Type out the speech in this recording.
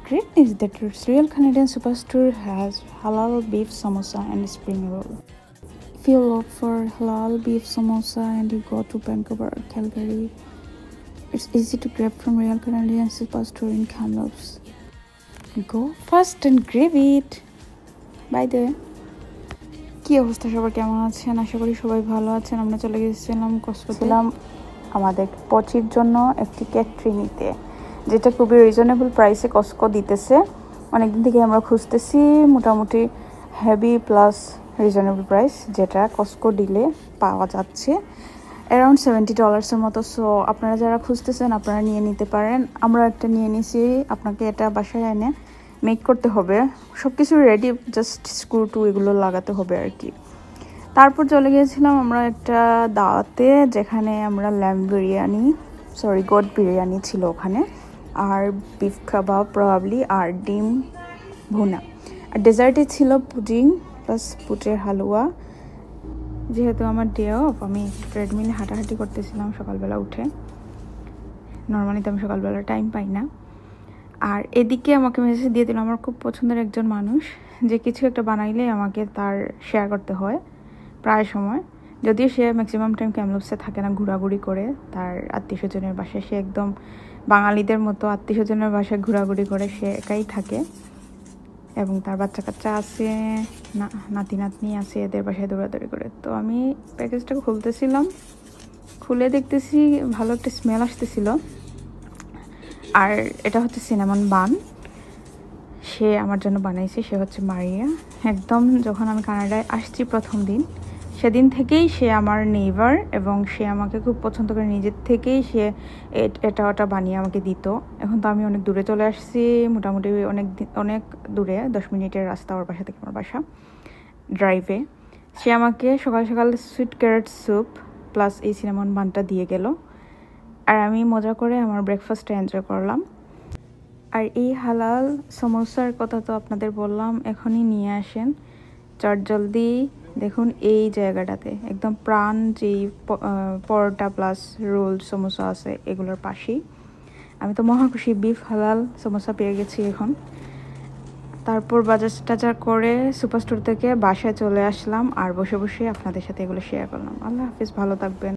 great news that Real Canadian Superstore has halal beef samosa and spring roll. If you look for halal beef samosa and you go to Vancouver or Calgary, it's easy to grab from Real Canadian Superstore in Kamloops. Go first and grab it. By the way, কি অবস্থা সবার, কেমন আছেন? আশা করি সবাই ভালো আছেন। আমরা চলে গেছিলাম কসকোতে আমাদের পচির জন্য একটি ক্যাটরি নিতে, যেটা খুবই রিজনেবল প্রাইসে কসকো দিতেছে। অনেকদিন থেকে আমরা খুঁজতেছি মোটামুটি হেভি প্লাস রিজনেবল প্রাইস, যেটা কসকো ডিলে পাওয়া যাচ্ছে অ্যারাউন্ড $70 মতো। সো আপনারা যারা খুঁজতেছেন আপনারা নিয়ে নিতে পারেন। আমরা একটা নিয়ে নিয়েছি। আপনাকে এটা বাসায় এনে মেক করতে হবে, সব কিছু রেডি, জাস্ট স্ক্রু টু এগুলো লাগাতে হবে আর কি। তারপর চলে গিয়েছিলাম আমরা একটা দাওয়াতে, যেখানে আমরা গোট বিরিয়ানি ছিল ওখানে, আর বিফ কাবাব প্রবাবলি, আর ডিম ভুনা, আর ডেজার্টে ছিল পুডিং প্লাস পুটের হালুয়া। যেহেতু আমার ডে অফ, আমি ট্রেডমিলে হাঁটাহাঁটি করতেছিলাম সকালবেলা উঠে। নর্মালি তো আমি সকালবেলা টাইম পাই না। আর এদিকে আমাকে মেসেজ দিয়ে দিল আমার খুব পছন্দের একজন মানুষ, যে কিছু একটা বানাইলে আমাকে তার শেয়ার করতে হয় প্রায় সময়। যদিও সে ম্যাক্সিমাম টাইম ক্যামলুপসে থাকে না, ঘোরাঘুরি করে তার আত্মীয় স্বজনের বাসায়। সে একদম বাঙালিদের মতো আত্মীয় স্বজনের বাসায় ঘোরাঘুরি করে, সে একাই থাকে এবং তার বাচ্চা কাচ্চা আছে, নাতি নাতনি আছে, এদের বাসায় দৌড়াদৌড়ি করে। তো আমি প্যাকেজটা খুলতেছিলাম, খুলে দেখতেছি ভালো একটা স্মেল আসতেছিল। আর এটা হচ্ছে সিনামন বান, সে আমার জন্য বানাইছে। সে হচ্ছে মারিয়া। একদম যখন আমি কানাডায় আসছি প্রথম দিন, সেদিন থেকেই সে আমার নেইবার, এবং সে আমাকে খুব পছন্দ করে নিজের থেকেই সে এটা ওটা বানিয়ে আমাকে দিত। এখন তো আমি অনেক দূরে চলে আসছি, মোটামুটি অনেক দূরে, 10 মিনিটের রাস্তা ওর বাসা থেকে আমার বাসা, ড্রাইভে। সে আমাকে সকাল সকাল সুইট ক্যারট স্যুপ প্লাস এই সিনামন বানটা দিয়ে গেল, আর আমি মজা করে আমার ব্রেকফাস্টটা এনজয় করলাম। আর এই হালাল সমোসার কথা তো আপনাদের বললাম, এখনই নিয়ে আসেন চটজলদি। দেখুন এই জায়গাটাতে একদম প্রাণ যেই পরোটা প্লাস রোল সমোসা আছে এগুলোর পাশেই। আমি তো মহা খুশি, বিফ হালাল সমোসা পেয়ে গেছি এখন। তারপর বাজার টাজার করে সুপারস্টোর থেকে বাসায় চলে আসলাম, আর বসে বসে আপনাদের সাথে এগুলো শেয়ার করলাম। আল্লাহ হাফিজ, ভালো থাকবেন।